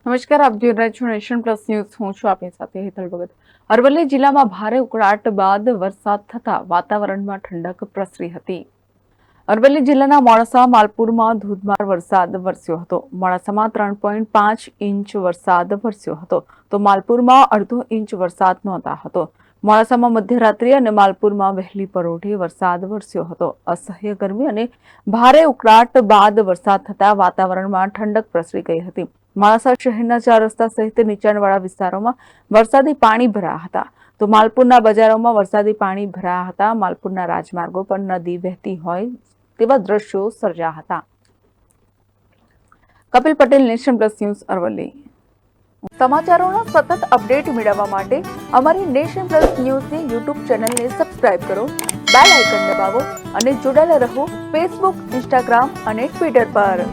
નમસ્કાર, આપ જોઈ રહ્યા છો નેશન પ્લસ ન્યૂઝ. હું છું આપની સાથે હેતલ ભગત. અરવલ્લી જિલ્લામાં ભારે ઉકળાટ બાદ વરસાદ થતા વાતાવરણમાં ઠંડક પ્રસરી હતી. અરવલ્લી જિલ્લાના મોડાસા માલપુરમાં ધોધમાર વરસાદ વરસ્યો હતો. મોડાસામાં 3.5 ઇંચ વરસાદ વરસ્યો હતો, તો માલપુરમાં અડધો ઇંચ વરસાદ નોંધાયો હતો. મોડાસામાં મધ્યરાત્રિ અને માલપુરમાં વહેલી પરોઢે વરસાદ વરસ્યો હતો. અસહ્ય ગરમી અને ભારે ઉકળાટ બાદ વરસાદ થતા વાતાવરણમાં ઠંડક પ્રસરી ગઈ હતી. મોડાસા શહેરના 4 રસ્તા સહિત નીચાણવાળા વિસ્તારોમાં વરસાદી પાણી ભરાયા હતા, તો માલપુરના બજારોમાં વરસાદી પાણી ભરાયા હતા. માલપુરના રાજમાર્ગો પર નદી વહેતી હોય તેવા દ્રશ્યો સર્જાયા હતા. Kapil Patel, Nation Plus news, Aravalli. સમાચારોના સતત અપડેટ મેળવવા માટે અમારી નેશન પ્લસ ન્યૂઝની યુટ્યુબ ચેનલને સબસ્ક્રાઇબ કરો, બેલ આઇકન દબાવો અને જોડાયેલા રહો ફેસબુક, ઇન્સ્ટાગ્રામ અને ટ્વિટર પર.